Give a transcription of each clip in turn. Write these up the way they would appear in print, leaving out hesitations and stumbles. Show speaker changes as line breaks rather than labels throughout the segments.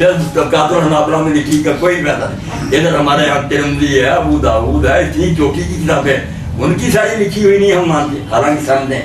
پھر تبقات الحنابلہ میں لکھی کا کوئی فائدہ نہیں. ادھر ہمارے یہاں ترمذی ہے، ابو داؤد ہے، اتنی چوٹی کی کتاب ہے، ان کی ساری لکھی ہوئی نہیں ہم مانتے. حالانکہ سند ہے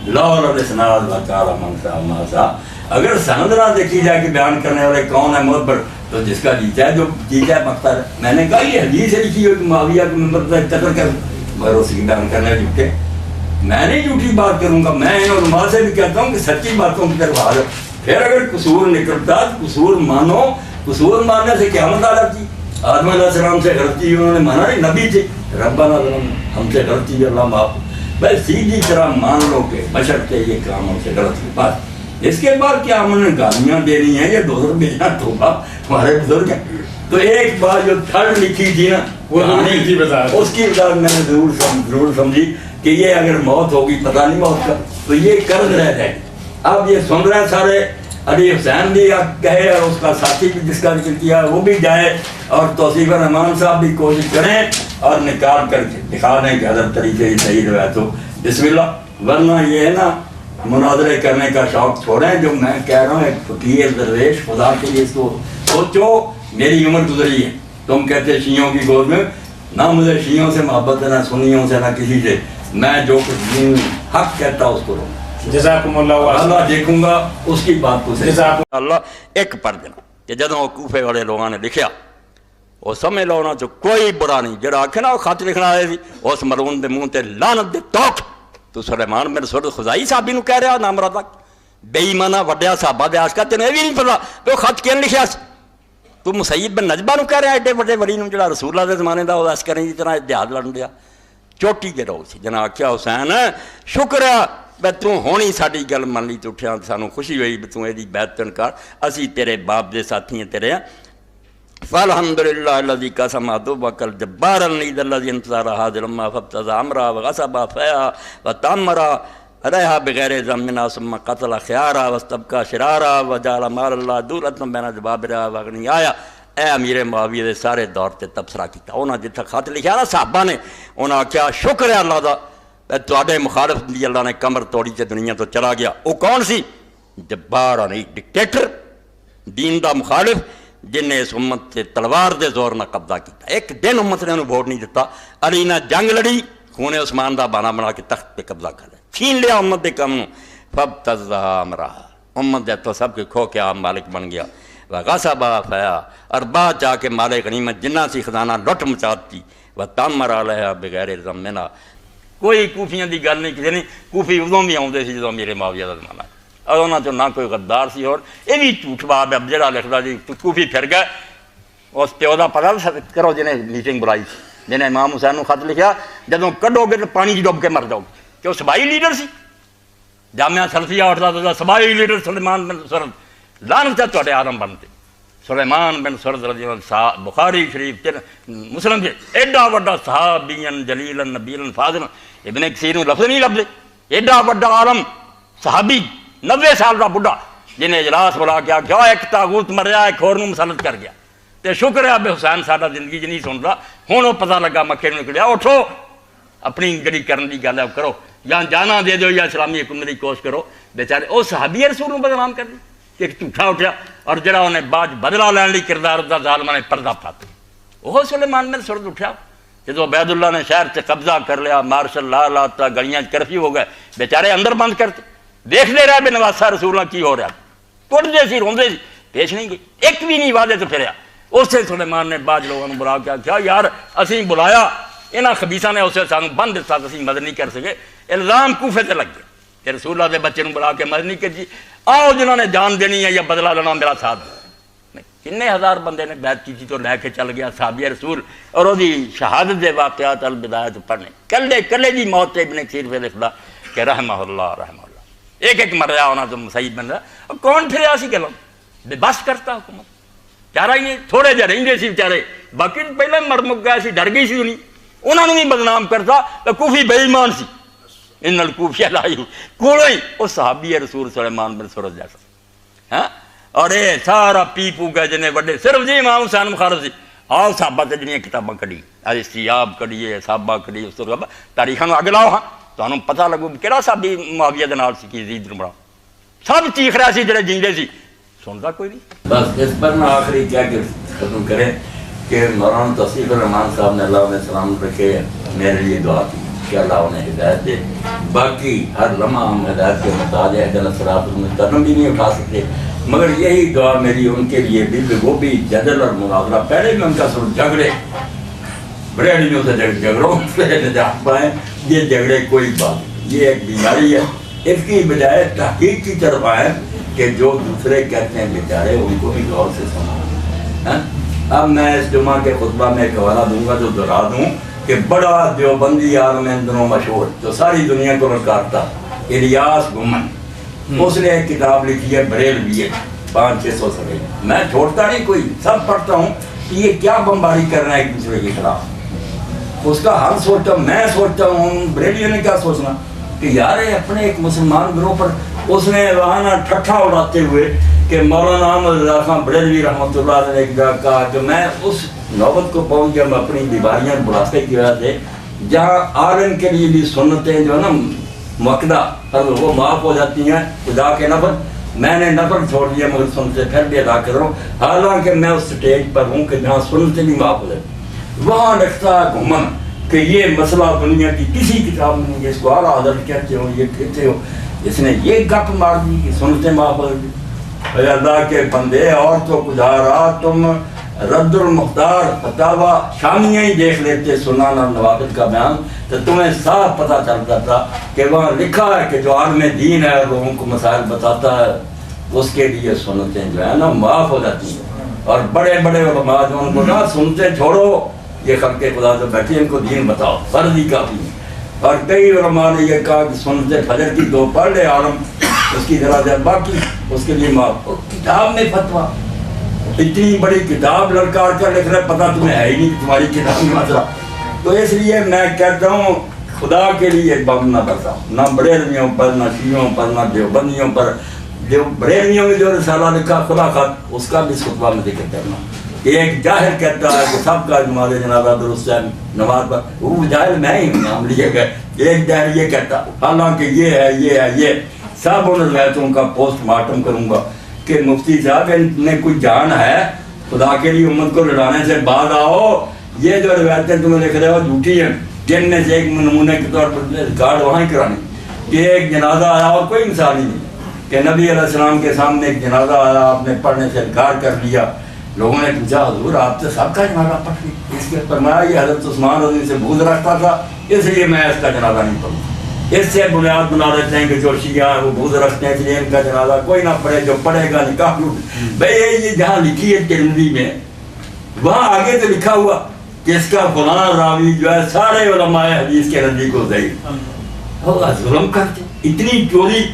لاہور الاسناد وقال من سا ما سا. اگر سند نہ دیکھی جائے کہ بیان کرنے والے کون ہے معتبر، تو جس کا جیتا ہے جو جیتا ہے مختار. میں نے کہا یہ حدیث ہے لکھی ہوئی کہ معاویہ کے ممبر پر قتل کر، مگر اس کی بیان کرنے جھوٹے. میں نہیں جھوٹی بات کروں گا، میں ان علماء سے بھی کہتا ہوں کہ سچی باتوں کی طرف حاضر. پھر اگر قصور نکلتا تو قصور مانو. قصور ماننے سے قیامت آ جاتی. آدم علیہ السلام سے غلطی انہوں نے مانا نہیں، نبی تھے، ربنا ظلمنا، ہم سے غلطی اللہ معاف. بھائی سیدھی طرح مان لو کہ بشرطے یہ کام ہم سے غلط ہوئی. بات اس کے بعد کیا ہم نے گالیاں دینی ہیں یا دوسر بھیجنا؟ توبہ، ہمارے بزرگ ہیں. تو ایک بات جو تھرڈ لکھی تھی نا وہ اس کی وجہ میں نے ضرور سمجھی کہ یہ اگر موت ہوگی پتہ نہیں موت کا، تو یہ قرض رہ جائے گی. اب یہ سن رہے ہیں سارے، علی حسین بھی کہے اور اس کا ساتھی بھی جس کا ذکر کیا وہ بھی جائے، اور توصیف الرحمان صاحب بھی کوشش کریں اور نکال کر کے دکھا دیں کہ حضرت طریقے کی صحیح روایت ہو. بسم اللہ. ورنہ یہ ہے نا مناظرے کرنے کا شوق چھوڑیں. جو میں کہہ رہا ہوں ایک فقیر درویش، خدا کے لیے اس کو سوچو. میری عمر گزری ہے، تم کہتے شیعوں کی گود میں، نہ مجھے شیعوں سے محبت ہے، نہ سنیوں سے، نہ کسی سے. میں جو کچھ دین حق کہتا اس کو رہوں.
جزاکم اللہ.
اللہ دیکھوں گا اس کی بات کو سے. اللہ ایک پڑھ دینا کہ جدوں کوفے والے لوگوں نے لکھیا وہ سمجھ لو نا جو کوئی برا نہیں. جڑا آکھے نا وہ خط لکھنا آئے تھی اس مرون دے منہ تے لعنت دے توک. تو سلیمان بن سرد خزائی صحابی نو کہہ رہا نام رہا بے ایمانہ وڈیا صحابہ دے عاشقاں تینوں یہ بھی نہیں پتا تو خط کیوں لکھیا سی. تو مسیب بن نجبہ نو کہہ رہا ایڈے وڈے ولی نو جڑا رسول اللہ دے زمانے دا وہ عسکریں دی طرح جہاد لڑن دیا. چوٹی کے لوگ سی. جناب آخیا حسین شکر ہے بے تو ہونی ساری گل من لی تو اٹھیا، سانو خوشی ہوئی بھی تو یہ بیعت کر، اسی تیرے باپ دے ساتھی ہیں تیرے ہیں. فالحمدللہ الذی قسم عدوک الجبار العنید الذی انتصر هذا الامہ فابتغى امرا وغصب فیہا وتعمرا رہا بغیر ذمنا ثم قتل خیارا واستبقى شرارا وجعل مال اللہ دولۃ بین جبابرا واغنی آیا. اے امیر معاویہ دے سارے دور تے تبصرہ کیتا. انہاں جتھا خط لکھیا نا صحابہ نے، انہاں کیا شکر ہے اللہ دا تواڈے مخالف دی اللہ نے کمر توڑی تے دنیا تو چلا گیا. وہ کون سی؟ جبار نہیں، ڈکٹیٹر، دین دا مخالف، جن نے اس امت سے تلوار دے زور نہ قبضہ کیتا. ایک دن امت نے انہوں ووٹ نہیں دیتا. علی نے جنگ لڑی، خون عثمان دا بہانہ بنا کے تخت پہ قبضہ کر لیا، چھین لیا امت دے کم. فابتغى امرها، امت دے تو سب کے کھو کے آپ مالک بن گیا. وغصب فیہا، اور بعد جا کے مال غنیمت جنہ سی خزانہ لٹ مچاتی. وتعمر علیہا بغیر ذمنا. کوئی کوفیاں دی گل نہیں کسی نہیں. کوفی ادوں بھی آؤندے سی جدوں میرے معاویہ دا زمانہ، اور انہوں نے نہ کوئی غدار سی. اور یہ بھی جھوٹ بات ہے جہاں لکھتا جی کوفی پھر گئے. اس پیو کا پتا کرو جنہیں میٹنگ بلائی سی، جنہیں امام حسین خط لکھا جدوں کڈو گے تو پانی ڈب کے مر جاؤ گے، کہ وہ سبائی لیڈر سی. جامعہ سلفیہ اٹھتا تو سبائی لیڈر سلیمان بن سرد. لعنت ہے تواڈے آدم بنتے. سلیمان بن سرد رضی اللہ، بخاری شریف مسلم سے ایڈا وڈا صحابین جلیلا نبیلا فاضلا. ابن کثیر لفظ نہیں لفظ. ایڈا وڈا عالم صحابی 90 سال کا بڑھا جنہیں اجلاس بلا کے آخیا ایک تاغوت مریا ایک ہور نوں مسلط کر گیا. تے شکر ہے اب حسین ساڈا زندگی نہیں سن رہا. ہوں وہ پتہ لگا مکے نوں نکلیا. اٹھو اپنی گڑی کرن دی گل ہے کرو، یا جانا دے دو یا اسلامی حکومت کی کوشش کرو. بیچارے وہ صحابی رسول نوں بدنام کر دی کہ ایک جھوٹا اٹھیا، اور جڑا انہیں بعد بدلہ لین لی کردار دا ظالماں نے پردہ پاتا. وہ سلیمان بن سرد اٹھیا جدو عبید اللہ نے شہر سے قبضہ کر لیا، مارشل لا لاتا، گلیاں کرفیو ہو گئے، بیچارے اندر بند کرتے. دیکھتے رہے بے نواسا رسول کی ہو رہا، ٹوٹتے سی روندے سی، پیش نہیں گئی ایک بھی نہیں وعدے تو پھریا. اسے سلیمان نے بعض لوگوں نے بلا کے کیا یار اسی بلایا، انہاں خبیثاں نے اسے سانو بند دتا، اسی مدد نہیں کر سکے. الزام کوفے تے لگ گئے کہ رسول اللہ دے بچے نوں بلا کے مدد نہیں کی. آؤ جنہوں نے جان دینی ہے یا بدلہ لینا میرا ساتھ. کنے ہزار بندے نے بیعت کی تو لے کے چل گیا صحابی رسول، اور وہ شہادت دے واقعات البدایت پڑھنے کلے کلے دی موت تے ابن کثیر پہ لکھدا کہ رحمہ اللہ رحمہ اللہ. ایک ایک مر رہا ہونا تو مسیب بن رہا. کون پھریا سی گلوں بے بس کرتا حکومت. چارہ ہی تھوڑے جہ رہندے سی بیچارے، باقی پہلے مر مک گئے سی، ڈر گئی سی انہیں. انہوں نے بھی بدنام کرتا تو کوفی بے ایمان سی. ان الکوفیہ لائی کوڑوں ہی وہ صحابی رسول سلیمان بن سرد جیسا. ہاں اور یہ سارا پی پو گئے جنہیں وڈے صرف جی امام حسین مخالف سی. آؤ صحابہ تے جنہیں کتاباں کڑی، استیاب کڑیے، صحابہ کڑی، اس طرح تاریخاں اگ لاؤ. ہاں تمہیں پتہ لگو کہڑا صحابی معاویہ دے نال سی کی یزید نوں بڑا. سب چیخ رہا سی جڑے جیندے سی. سنتا کوئی نہیں. بس اس پر میں آخری کیا کہ ختم کریں کہ مولانا توصیف الرحمان صاحب نے اللہ علیہ السلام رکھے میرے لیے دعا کی کہ اللہ انہیں ہدایت دے. باقی ہر لمحہ ہم ہدایت کے محتاج ہیں، اہدنا الصراط المستقیم بھی نہیں اٹھا سکتے، مگر یہی دعا میری ان کے لیے بھی. وہ بھی جدل اور مناظرہ، پہلے بھی ان کا سر جھگڑے بریڈیوں سے جھگڑوں سے نجات پائیں. یہ جھگڑے کوئی بات نہیں، یہ ایک بیماری ہے. اس کی بجائے تحقیق کی طرف آئیں کہ جو دوسرے کہتے ہیں بیچارے ان کو بھی غور سے سنا. اب میں اس جمعہ کے خطبہ میں ایک حوالہ دوں گا جو دہرا دوں کہ بڑا دیوبندی عالم ان دنوں مشہور جو ساری دنیا کو نکارتا، الیاس گمن، اس نے ایک کتاب لکھی ہے بریلویت، 500-600 صفحے. میں چھوڑتا نہیں کوئی، سب پڑھتا ہوں کہ یہ کیا بمباری کر رہے ہیں ایک دوسرے کے خلاف. اس کا حل سوچتا ہوں، میں سوچتا ہوں بریلیوں نے کیا سوچنا کہ یار اپنے ایک مسلمان گروہ پر اس نے وہاں ٹھٹھا اڑاتے ہوئے کہ مولانا احمد رضا خان بریلوی رحمۃ اللہ علیہ نے ایک جگہ کہا کہ میں اس نوبت کو پہنچ گیا میں اپنی بیماریاں بڑھاپے کی وجہ سے جہاں عالم کے لیے بھی سنتیں جو ہے نا مقدہ وہ معاف ہو جاتی ہیں خدا کے نفل. میں نے نفل چھوڑ دیا مگر سنتے پھر بھی ادا کر رہا ہوں، حالانکہ میں اس سٹیج پر ہوں کہ جہاں سنتے بھی معاف ہو جاتی. وہاں لکھتا ہے گھومن کہ یہ مسئلہ دنیا کی کسی کتاب میں نہیں، اس کو اعلیٰ حضرت کہتے ہو، یہ کہتے ہو. اس نے یہ گپ مار دی کہ سنتے معاف ہو جاتی. اللہ کے بندے اور تو گزارا تم رد المختار فتاوی شامیہ ہی دیکھ لیتے سنانا نوابت کا بیان تو تمہیں صاف پتہ چلتا تھا کہ وہاں لکھا ہے کہ جو عالم دین ہے لوگوں کو مسائل بتاتا ہے اس کے لیے سنتیں جو ہے نا معاف ہو جاتی ہیں. اور بڑے بڑے علماء جو ان کو نہ سنتے چھوڑو، یہ خلق خدا جو بیٹھے ان کو دین بتاؤ، فرض ہی کافی ہے. اور کئی علماء نے یہ کہا کہ سنتے فجر کی 2 پڑھ لے عالم اس کی طرح سے، باقی اس کے لیے معاف. کتاب میں فتویٰ، اتنی بڑی کتاب لڑکار کر لکھ رہے، پتہ تمہیں ہے ہی نہیں تمہاری کتاب میں مسئلہ. تو اس لیے میں کہتا ہوں خدا کے لیے بم نہ برسا، نہ بریلویوں پر، نہ شیعوں پر، نہ دیوبندیوں پر. جو بریلویوں میں جو رسالہ لکھا خدا خط، اس کا بھی خطبہ میں ذکر کرنا. ایک جاہل کہتا ہے کہ سب کا نماز جنازہ درست ہے نماز پر، وہ جاہل میں ہی نام لیے گئے. ایک جاہل یہ کہتا، حالانکہ یہ ہے یہ ہے یہ سب ان روایتوں کا پوسٹ مارٹم کروں گا کہ مفتی صاحب نے کوئی جان ہے خدا کے لیے امت کو لڑانے سے بعد آؤ. یہ جو روایتیں تمہیں لکھ رہے ہو جھوٹی ہیں، جن میں سے ایک نمونے کے طور پر ریکارڈ وہاں ہی کرانی کہ ایک جنازہ آیا اور کوئی مثال ہی نہیں کہ نبی علیہ السلام کے سامنے ایک جنازہ آیا، آپ نے پڑھنے سے انکار کر لیا. لوگوں نے پوچھا حضور آپ سے سب کا جنازہ پڑھ لی؟ اس کے فرمایا یہ حضرت عثمان رضی سے بغض رکھتا تھا اس لیے میں اس کا جنازہ نہیں پڑھوں. اس سے بنیاد بنا دیتے ہیں کہ جو شیعہ ہیں وہ بغض رکھتے ہیں اس لیے ان کا جنازہ کوئی نہ پڑھے، جو پڑھے گا نکاح ٹوٹ. بھائی یہ جہاں لکھی ہے ترمذی میں، وہاں آگے تو لکھا ہوا کہ اس کا فلاں راوی جو ہے سارے علماء حدیث کے نزدیک کو ضعیف. ظلم کرتے اتنی چوری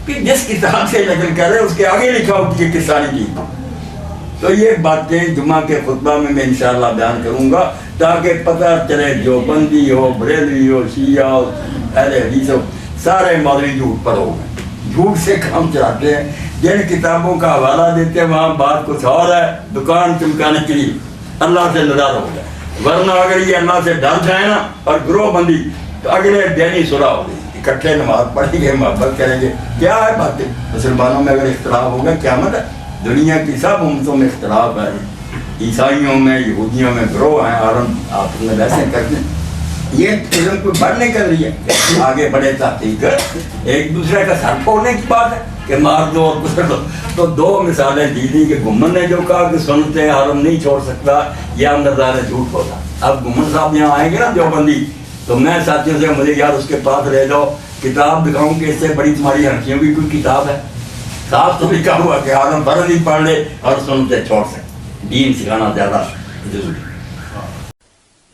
کہ جس کتاب سے نقل کر رہے اس کے آگے لکھا ہو کہ کس ساری کی. تو یہ باتیں جمعہ کے خطبہ میں انشاءاللہ بیان کروں گا تاکہ پتہ چلے جو بندی ہو، بریلوی ہو، شیعہ ہو، اہل حدیث ہو، سارے مولوی جھوٹ پر ہو گئے، جھوٹ سے کام چلاتے ہیں. جن کتابوں کا حوالہ دیتے ہیں وہاں بات کچھ اور ہے، دکان چمکانے کے لیے. اللہ سے نظارہ ہو جائے، ورنہ اگر یہ اللہ سے ڈر جائے نا اور گروہ بندی تو اگلے دن ہی صلح ہوگی، اکٹھے نماز پڑھیں گے، محبت کریں گے. کیا ہے باتیں مسلمانوں میں اگر اختلاف ہوگا قیامت ہے. دنیا کی سب امتوں میں اختلاف ہے، عیسائیوں میں، یہودیوں میں گروہ ہیں، اور آپ نے ویسے کرتے ہیں. یہ علم کوئی بڑھنے کا نہیں ہے، آگے بڑھے تحقیق ایک دوسرے کا سر پھوڑنے کی بات ہے کہ مار دو اور گزر دو. تو 2 مثالیں دی دی کہ گمن نے جو کہا کہ سنتے حرم نہیں چھوڑ سکتا، یہ اندردار جھوٹ ہوتا. اب گمن صاحب یہاں آئیں گے نا دیوبندی تو میں ساتھیوں سے مجھے یار اس کے پاس لے جاؤ، کتاب دکھاؤں کہ اس سے بڑی تمہاری ہنسیوں کی کوئی کتاب ہے. صاف تو لکھا ہوا کہ حرم فرض ہی پڑھ لے اور سنتے چھوڑ سکتے. دین سکھانا زیادہ ضروری.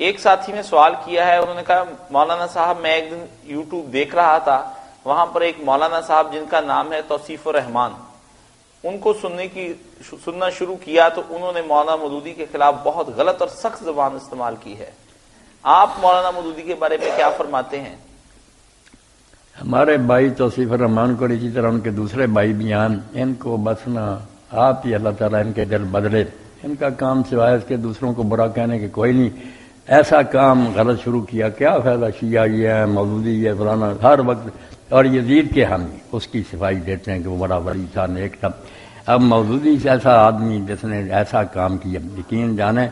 ایک ساتھی نے سوال کیا ہے، انہوں نے کہا مولانا صاحب میں ایک دن یوٹیوب دیکھ رہا تھا، وہاں پر ایک مولانا صاحب جن کا نام ہے توصیف الرحمان، ان کو سننا شروع کیا تو انہوں نے مولانا مودودی کے خلاف بہت غلط اور سخت زبان استعمال کی ہے. آپ مولانا مودودی کے بارے میں کیا فرماتے ہیں؟
ہمارے بھائی توصیف الرحمان کو اسی طرح ان کے دوسرے بھائی بھی ہیں، ان کو بس نا آپ ہی اللہ تعالیٰ ان کے دل بدلے. ان کا کام سوائے اس کے دوسروں کو برا کہنے کے کوئی نہیں. ایسا کام غلط شروع کیا، کیا فائدہ، شیعہ یہ ہے، مودودی یہ فلانا، ہر وقت. اور یزید کے ہم اس کی صفائی دیتے ہیں کہ وہ بڑا ولی تھا، نیک تھا. اب مودودی سے ایسا آدمی جس نے ایسا کام کیا، یقین جانے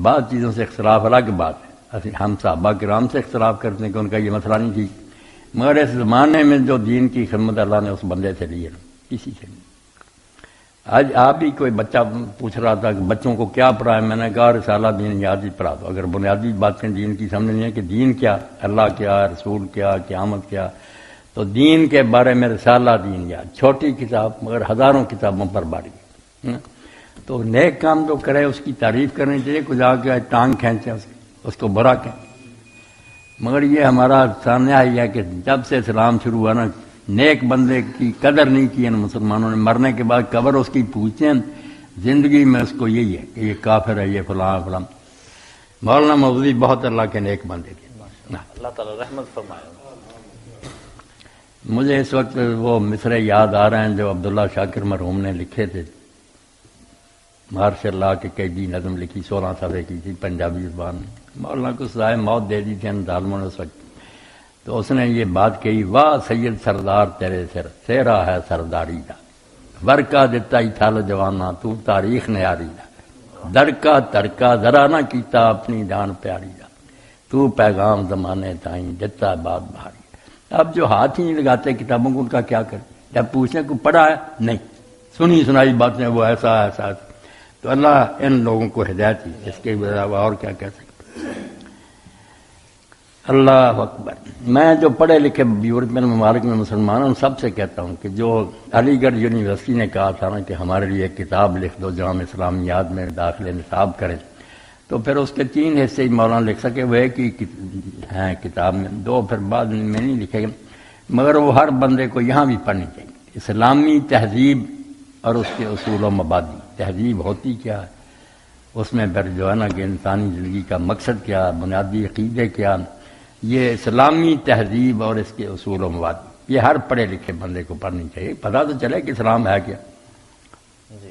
بعض چیزوں سے اختلاف الگ بات ہے، ہم صحابہ کرام سے اختلاف کرتے ہیں کہ ان کا یہ مسئلہ نہیں ٹھیک، مگر اس زمانے میں جو دین کی خدمت اللہ نے اس بندے سے لی ہے، کسی سے نہیں۔ آج آپ ہی کوئی بچہ پوچھ رہا تھا کہ بچوں کو کیا پڑھائے، میں نے کہا رسالہ دین یادی پڑھا دو۔ اگر بنیادی باتیں دین کی سمجھنی ہے کہ دین کیا، اللہ کیا، رسول کیا، قیامت کیا، تو دین کے بارے میں رسالہ دین یاد، چھوٹی کتاب مگر ہزاروں کتابوں پر باری۔ تو نیک کام جو کرے اس کی تعریف کرنی چاہیے، کچھ آ کے ٹانگ کھینچے اس کو برا کہیں، مگر یہ ہمارا سامنے آئی ہے کہ جب سے اسلام شروع ہوا نا، نیک بندے کی قدر نہیں کی ان مسلمانوں نے، مرنے کے بعد قبر اس کی پوچھتے ہیں، زندگی میں اس کو یہی ہے کہ یہ کافر ہے، یہ فلاں فلاں۔ مولانا مودودی بہت اللہ کے نیک بندے تھے،
اللہ تعالیٰ رحمت فرمائے۔
مجھے اس وقت وہ مصرے یاد آ رہے ہیں جو عبداللہ شاکر مرحوم نے لکھے تھے، مارشل لا کے قیدی نظم لکھی 16 صفحے کی تھی پنجابی زبان میں، مولانا کو سزائے موت دے دی تھی ان ظالموں نے اس وقت، تو اس نے یہ بات کہی، واہ سید سردار تیرے سر تیرا ہے سرداری دا، ورکا دیتا ہی تھال جوانا تو تاریخ نیاری دا، درکا ترکا ذرا نہ کیتا اپنی جان پیاری دا، تو پیغام زمانے تائیں دیتا بات بھاری۔ اب جو ہاتھ ہی نہیں لگاتے کتابوں کو ان کا کیا کریں؟ جب پوچھیں کو پڑھا ہے نہیں، سنی سنائی باتیں وہ ایسا ایسا، تو اللہ ان لوگوں کو ہدایت دی، اس کے علاوہ اور کیا کہہ سکتے۔ اللہ اکبر۔ میں جو پڑھے لکھے یورپین ممالک میں مسلمان ہوں سب سے کہتا ہوں کہ جو علی گڑھ یونیورسٹی نے کہا تھا نا کہ ہمارے لیے ایک کتاب لکھ دو جامع اسلامیات میں داخل نصاب کریں، تو پھر اس کے 3 حصے ہی مولانا لکھ سکے، وہ ایک ہی ہیں کتاب میں، 2 پھر بعد میں نہیں لکھے گئے، مگر وہ ہر بندے کو یہاں بھی پڑھنی چاہیے۔ اسلامی تہذیب اور اس کے اصول و مبادی، تہذیب ہوتی کیا ہے، اس میں پھر جو ہے نا کہ انسانی زندگی کا مقصد کیا، بنیادی عقیدے کیا، یہ اسلامی تہذیب اور اس کے اصول و مبادی، یہ ہر پڑھے لکھے بندے کو پڑھنی چاہیے، پتہ تو چلے کہ اسلام ہے کیا۔
جی